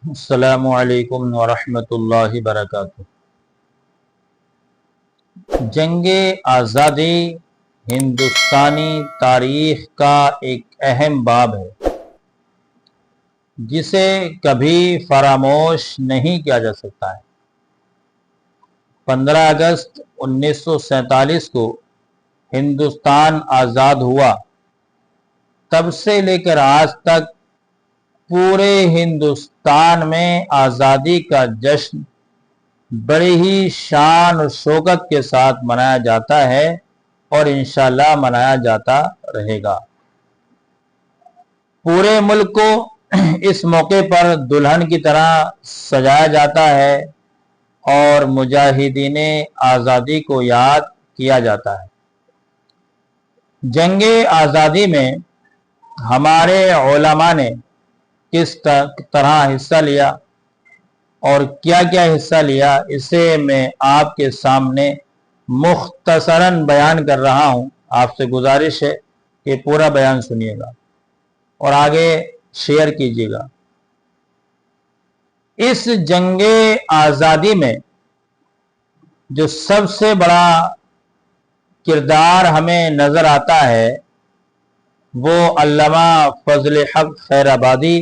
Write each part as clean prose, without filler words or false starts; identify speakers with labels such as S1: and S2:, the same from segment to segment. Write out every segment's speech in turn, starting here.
S1: السلام علیکم ورحمۃ اللہ وبرکاتہ۔ جنگ آزادی ہندوستانی تاریخ کا ایک اہم باب ہے جسے کبھی فراموش نہیں کیا جا سکتا ہے۔ 15 اگست 1947 کو ہندوستان آزاد ہوا، تب سے لے کر آج تک پورے ہندوستان میں آزادی کا جشن بڑی ہی شان و شوکت کے ساتھ منایا جاتا ہے اور انشاءاللہ منایا جاتا رہے گا۔ پورے ملک کو اس موقع پر دلہن کی طرح سجایا جاتا ہے اور مجاہدین آزادی کو یاد کیا جاتا ہے۔ جنگ آزادی میں ہمارے علماء نے کس طرح حصہ لیا اور کیا کیا حصہ لیا، اسے میں آپ کے سامنے مختصراً بیان کر رہا ہوں۔ آپ سے گزارش ہے کہ پورا بیان سنیے گا اور آگے شیئر کیجیے گا۔ اس جنگ آزادی میں جو سب سے بڑا کردار ہمیں نظر آتا ہے وہ علامہ فضل حق خیر آبادی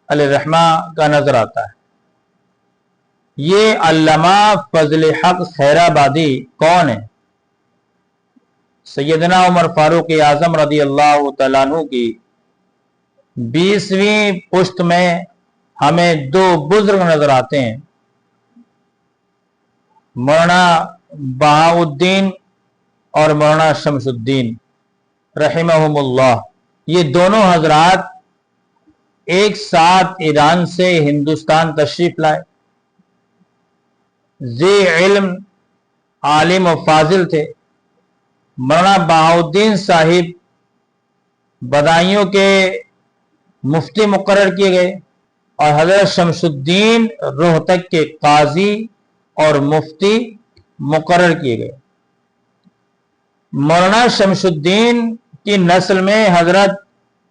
S1: علیہ الرحمہ کا نظر آتا ہے۔ یہ علامہ فضل حق خیر آبادی کون ہے؟ سیدنا عمر فاروق اعظم رضی اللہ تعالیٰ عنہ کی 20ویں پشت میں ہمیں دو بزرگ نظر آتے ہیں، مولانا بہاؤالدین اور مولانا شمس الدین رحمہم اللہ۔ یہ دونوں حضرات ایک ساتھ ایران سے ہندوستان تشریف لائے۔ ذی علم، عالم و فاضل تھے۔ مولانا بہاؤالدین صاحب بدایوں کے مفتی مقرر کیے گئے اور حضرت شمس الدین روہتک کے قاضی اور مفتی مقرر کیے گئے۔ مولانا شمس الدین کی نسل میں حضرت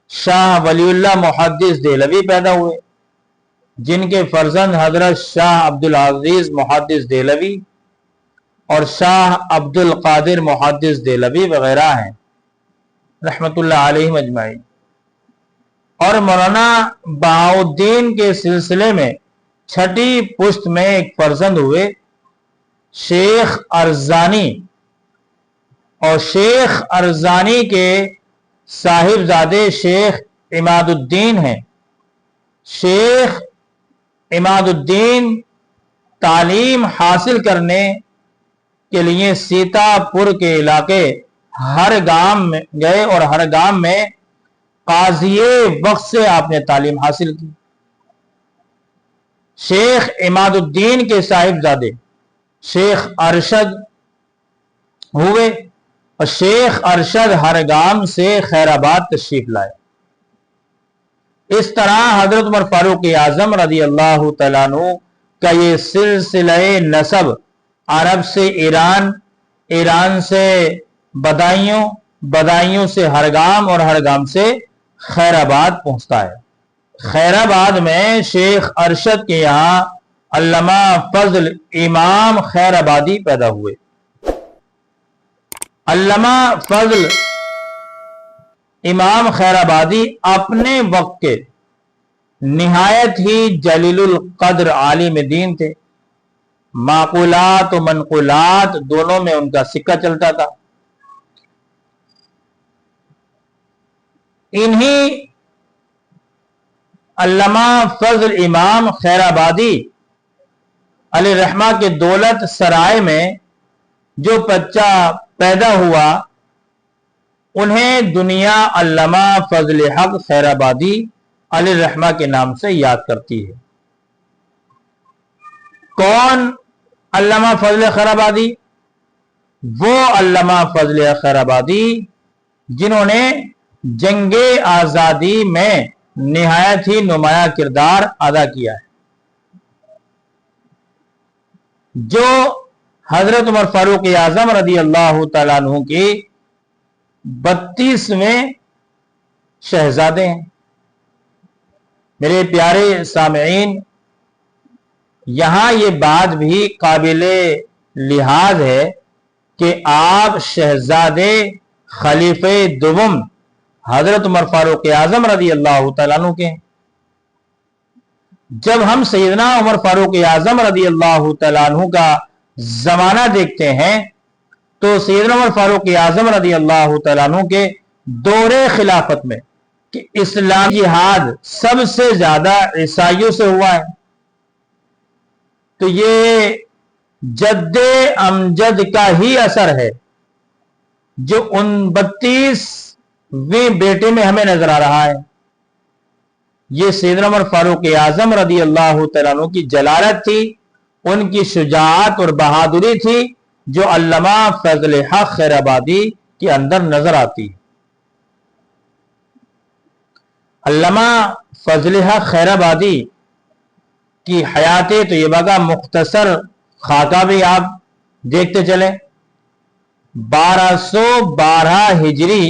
S1: شاہ ولی اللہ محدث دہلوی پیدا ہوئے، جن کے فرزند حضرت شاہ عبدالعزیز محدث دہلوی اور شاہ عبد القادر محدث دہلوی وغیرہ ہیں رحمت اللہ علیہم اجمعین۔ اور مولانا بہاؤالدین کے سلسلے میں چھٹی پشت میں ایک فرزند ہوئے شیخ ارزانی، اور شیخ ارزانی کے صاحبزادے شیخ عماد الدین ہیں۔ شیخ عماد الدین تعلیم حاصل کرنے کے لیے سیتا پور کے علاقے ہر گام میں گئے اور ہر گام میں قاضی وقت سے آپ نے تعلیم حاصل کی۔ شیخ عماد الدین کے صاحبزادے شیخ ارشد ہوئے اور شیخ ارشد ہر گام سے خیر آباد تشریف لائے۔ اس طرح حضرت عمر فاروق اعظم رضی اللہ تعالیٰ عنہ کا یہ سلسلہ نسب عرب سے ایران، ایران سے بدایوں، بدایوں سے ہر گام اور ہر گام سے خیر آباد پہنچتا ہے۔ خیر آباد میں شیخ ارشد کے یہاں علامہ فضل امام خیر آبادی پیدا ہوئے۔ علامہ فضل امام خیر آبادی اپنے وقت کے نہایت ہی جلیل القدر عالم دین تھے۔ معقولات و منقولات دونوں میں ان کا سکہ چلتا تھا۔ انہی علامہ فضل امام خیر آبادی علیہ الرحمہ کے دولت سرائے میں جو بچہ پیدا ہوا انہیں دنیا علامہ فضل حق خیر آبادی علیہ الرحمہ کے نام سے یاد کرتی ہے۔ کون علامہ فضل خیر آبادی؟ وہ علامہ فضل خیر آبادی جنہوں نے جنگ آزادی میں نہایت ہی نمایاں کردار ادا کیا ہے، جو حضرت عمر فاروق اعظم رضی اللہ تعالیٰ عنہ کی 32ویں شہزادے ہیں۔ میرے پیارے سامعین، یہاں یہ بات بھی قابل لحاظ ہے کہ آپ شہزادے خلیفہ دوم حضرت عمر فاروق اعظم رضی اللہ تعالیٰ عنہ کے ہیں۔ جب ہم سیدنا عمر فاروق اعظم رضی اللہ تعالیٰ عنہ کا زمانہ دیکھتے ہیں تو سیدنا عمر فاروق اعظم رضی اللہ تعالیٰ عنہ کے دور خلافت میں کہ اسلامی جہاد سب سے زیادہ عیسائیوں سے ہوا ہے، تو یہ جد امجد کا ہی اثر ہے جو 29ویں بیٹے میں ہمیں نظر آ رہا ہے۔ یہ سیدنا عمر فاروق اعظم رضی اللہ تعالیٰ عنہ کی جلالت تھی، ان کی شجاعت اور بہادری تھی جو علامہ فضل حق خیر آبادی کے اندر نظر آتی ہے۔ علامہ فضل حق خیر آبادی کی حیات طیبہ کا مختصر خاکہ بھی آپ دیکھتے چلیں۔ 1212 ہجری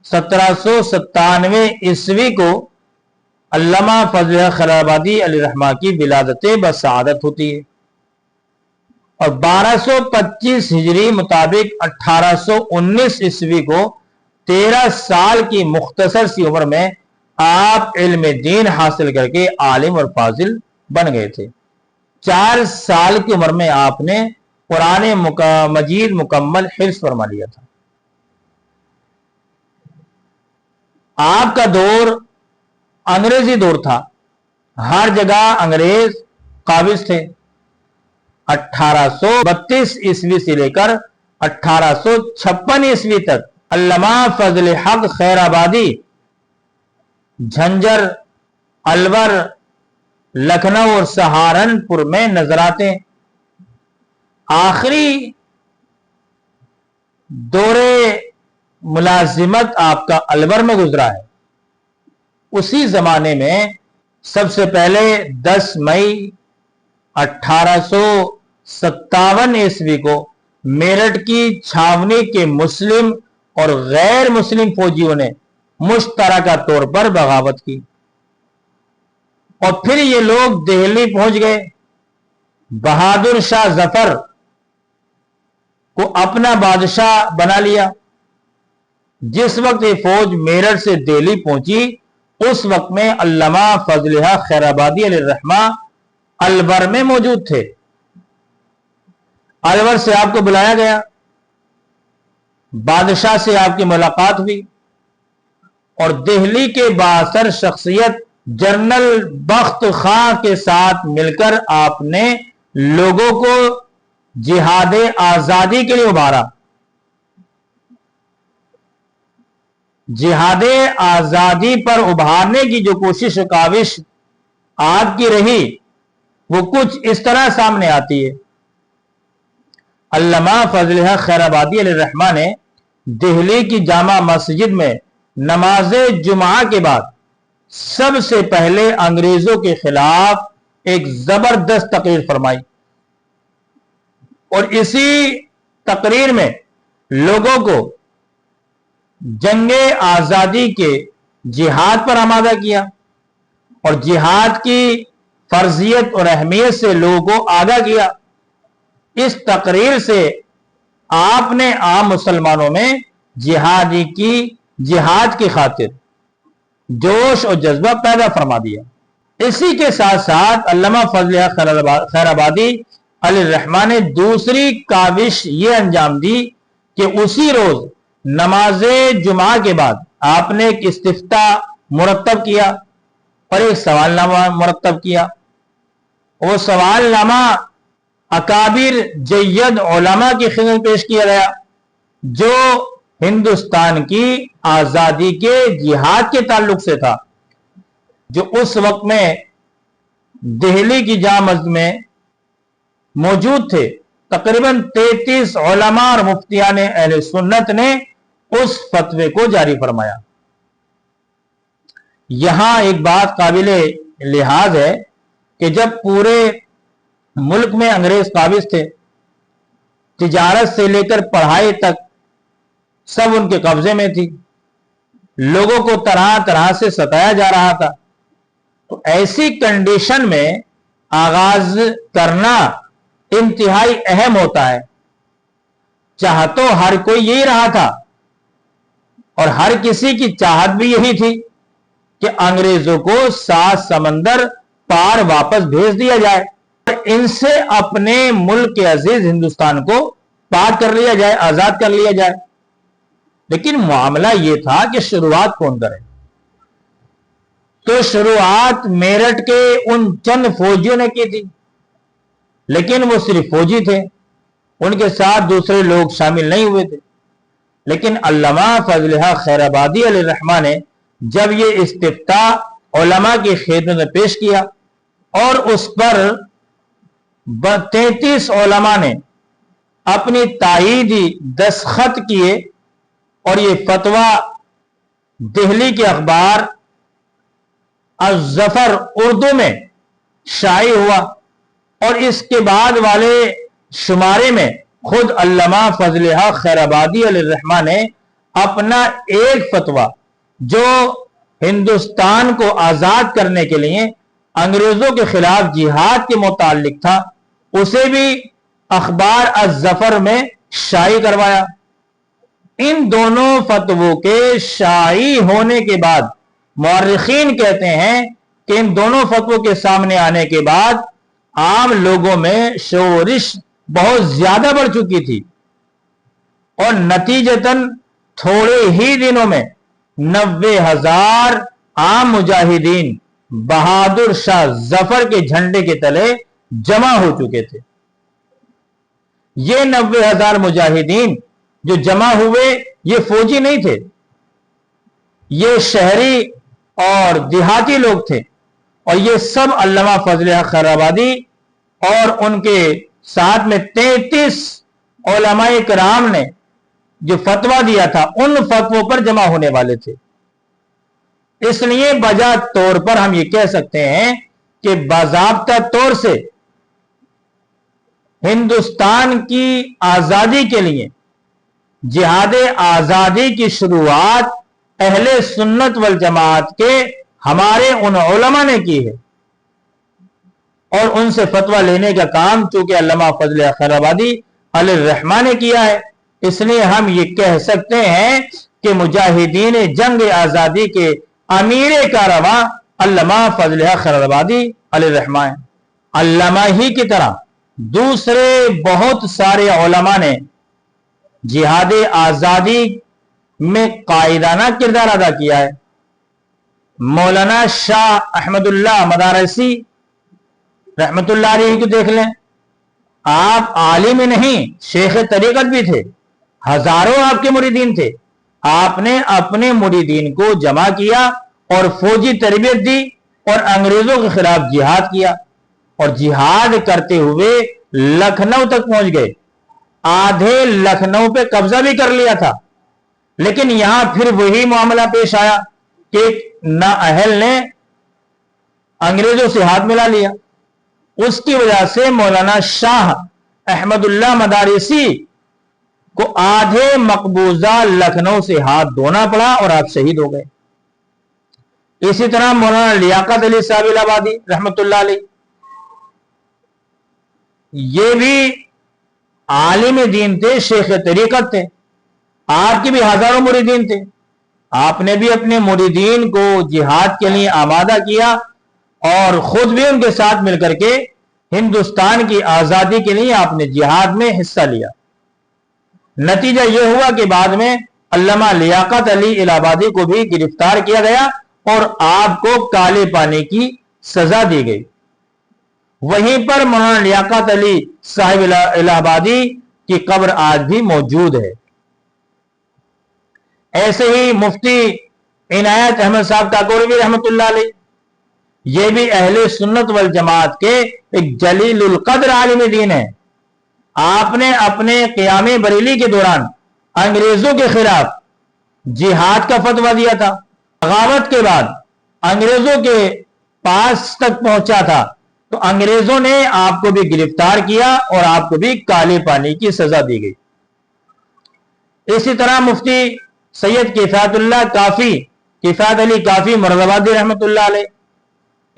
S1: 1797 عیسوی کو علامہ فضل حق خیر آبادی علیہ الرحمہ کی ولادت بسعادت ہوتی ہے، اور 1225 ہجری مطابق 1819 عیسوی کو 13 سال کی مختصر سی عمر میں آپ علم دین حاصل کر کے عالم اور فاضل بن گئے تھے۔ 4 سال کی عمر میں آپ نے قرآن مجید مکمل حفظ فرما لیا تھا۔ آپ کا دور انگریزی دور تھا، ہر جگہ انگریز قابض تھے۔ 1832 عیسوی سے لے کر 1856 عیسوی تک علامہ فضل حق خیر آبادی جھنجر، الور، لکھنؤ اور سہارنپور میں نظر آتے ہیں۔ آخری دور ملازمت آپ کا الور میں گزرا ہے۔ اسی زمانے میں سب سے پہلے 10 مئی 1857 عیسوی کو میرٹھ کی چھاونی کے مسلم اور غیر مسلم فوجیوں نے مشترکہ طور پر بغاوت کی، اور پھر یہ لوگ دہلی پہنچ گئے۔ بہادر شاہ ظفر کو اپنا بادشاہ بنا لیا۔ جس وقت یہ فوج میرٹھ سے دہلی پہنچی اس وقت میں علامہ فضل حق خیر آبادی علیہ الرحمہ الور میں موجود تھے۔ الور سے آپ کو بلایا گیا، بادشاہ سے آپ کی ملاقات ہوئی، اور دہلی کے بااثر شخصیت جنرل بخت خاں کے ساتھ مل کر آپ نے لوگوں کو جہاد آزادی کے لیے ابھارا۔ جہاد آزادی پر ابھارنے کی جو کوشش و کاوش آپ کی رہی وہ کچھ اس طرح سامنے آتی ہے۔ علامہ فضل حق خیر آبادی علیہ الرحمہ نے دہلی کی جامع مسجد میں نماز جمعہ کے بعد سب سے پہلے انگریزوں کے خلاف ایک زبردست تقریر فرمائی، اور اسی تقریر میں لوگوں کو جنگ آزادی کے جہاد پر آمادہ کیا، اور جہاد کی فرضیت اور اہمیت سے لوگوں کو آگاہ کیا۔ اس تقریر سے آپ نے عام مسلمانوں میں جہاد کی خاطر جوش اور جذبہ پیدا فرما دیا۔ اسی کے ساتھ ساتھ علامہ فضل حق خیر آبادی علیہ الرحمہ نے دوسری کاوش یہ انجام دی کہ اسی روز نماز جمعہ کے بعد آپ نے ایک استفتاء مرتب کیا اور ایک سوال نامہ مرتب کیا۔ وہ سوال نامہ اکابر جید علماء کی خدمت پیش کیا گیا جو ہندوستان کی آزادی کے جہاد کے تعلق سے تھا، جو اس وقت میں دہلی کی جامع مسجد میں موجود تھے۔ تقریباً 33 علماء اور مفتیان اہل سنت نے اس فتوے کو جاری فرمایا۔ یہاں ایک بات قابل لحاظ ہے کہ جب پورے ملک میں انگریز قابض تھے، تجارت سے لے کر پڑھائی تک سب ان کے قبضے میں تھی، لوگوں کو طرح طرح سے ستایا جا رہا تھا، تو ایسی کنڈیشن میں آغاز کرنا انتہائی اہم ہوتا ہے۔ چاہ تو ہر کوئی یہی رہا تھا اور ہر کسی کی چاہت بھی یہی تھی کہ انگریزوں کو 7 سمندر پار واپس بھیج دیا جائے اور ان سے اپنے ملک کے عزیز ہندوستان کو پاک کر لیا جائے، آزاد کر لیا جائے۔ لیکن معاملہ یہ تھا کہ شروعات کون کرے؟ تو شروعات میرٹھ کے ان چند فوجیوں نے کی تھی، لیکن وہ صرف فوجی تھے، ان کے ساتھ دوسرے لوگ شامل نہیں ہوئے تھے۔ لیکن علامہ فضل حق خیر آبادی علیہ الرحمہ نے جب یہ استفتاء علماء کی خدمت میں پیش کیا اور اس پر 33 علماء نے اپنی تائیدی دستخط کیے اور یہ فتویٰ دہلی کے اخبار الظفر اردو میں شائع ہوا اور اس کے بعد والے شمارے میں خود علامہ فضل حق خیر آبادی علیہ الرحمہ نے اپنا ایک فتویٰ جو ہندوستان کو آزاد کرنے کے لیے انگریزوں کے خلاف جہاد کے متعلق تھا، اسے بھی اخبار الظفر میں شائع کروایا۔ ان دونوں فتووں کے شائع ہونے کے بعد مورخین کہتے ہیں کہ ان دونوں فتووں کے سامنے آنے کے بعد عام لوگوں میں شورش بہت زیادہ بڑھ چکی تھی اور نتیجتاً تھوڑے ہی دنوں میں 90,000 عام مجاہدین بہادر شاہ ظفر کے جھنڈے کے تلے جمع ہو چکے تھے۔ یہ 90,000 مجاہدین جو جمع ہوئے یہ فوجی نہیں تھے، یہ شہری اور دیہاتی لوگ تھے، اور یہ سب علامہ فضل حق خیر آبادی اور ان کے ساتھ میں 33 علماء کرام نے جو فتویٰ دیا تھا ان فتووں پر جمع ہونے والے تھے۔ اس لیے بجا طور پر ہم یہ کہہ سکتے ہیں کہ باضابطہ طور سے ہندوستان کی آزادی کے لیے جہاد آزادی کی شروعات اہل سنت والجماعت کے ہمارے ان علماء نے کی ہے، اور ان سے فتویٰ لینے کا کام چونکہ علامہ فضل خیر آبادی علیہ الرحمہ نے کیا ہے، اس لیے ہم یہ کہہ سکتے ہیں کہ مجاہدین جنگ آزادی کے امیر کارواں علامہ فضل خیر آبادی علیہ الرحمہ ہیں۔ علامہ ہی کی طرح دوسرے بہت سارے علماء نے جہاد آزادی میں قائدانہ کردار ادا کیا ہے۔ مولانا شاہ احمد اللہ مدارسی رحمت اللہ علیہ کو دیکھ لیں، آپ عالم نہیں شیخ طریقت بھی تھے، ہزاروں آپ کے مریدین تھے، آپ نے اپنے مریدین کو جمع کیا اور فوجی تربیت دی اور انگریزوں کے خلاف جہاد کیا، اور جہاد کرتے ہوئے لکھنؤ تک پہنچ گئے، آدھے لکھنؤ پہ قبضہ بھی کر لیا تھا، لیکن یہاں پھر وہی معاملہ پیش آیا کہ نااہل نے انگریزوں سے ہاتھ ملا لیا۔ اس کی وجہ سے مولانا شاہ احمد اللہ مدارسی کو آدھے مقبوضہ لکھنؤ سے ہاتھ دھونا پڑا اور آپ شہید ہو گئے۔ اسی طرح مولانا لیاقت علی صاحب الہ آبادی رحمت اللہ علیہ، یہ بھی عالم دین تھے، شیخ طریقت تھے، آپ کی بھی ہزاروں مریدین تھے، آپ نے بھی اپنے مریدین کو جہاد کے لیے آمادہ کیا اور خود بھی ان کے ساتھ مل کر کے ہندوستان کی آزادی کے لیے آپ نے جہاد میں حصہ لیا۔ نتیجہ یہ ہوا کہ بعد میں علامہ لیاقت علی الہ آبادی کو بھی گرفتار کیا گیا اور آپ کو کالے پانی کی سزا دی گئی۔ وہیں پر مولانا لیاقت علی صاحب الہ آبادی کی قبر آج بھی موجود ہے۔ ایسے ہی مفتی عنایت احمد صاحب کاکوری رحمت اللہ علیہ، یہ بھی اہل سنت والجماعت کے ایک جلیل القدر عالم دین ہیں۔ آپ نے اپنے قیام بریلی کے دوران انگریزوں کے خلاف جہاد کا فتویٰ دیا تھا، بغاوت کے بعد انگریزوں کے پاس تک پہنچا تھا تو انگریزوں نے آپ کو بھی گرفتار کیا اور آپ کو بھی کالے پانی کی سزا دی گئی۔ اسی طرح مفتی سید کفایت اللہ کافی، کفایت علی کافی مراد آبادی رحمت اللہ علیہ،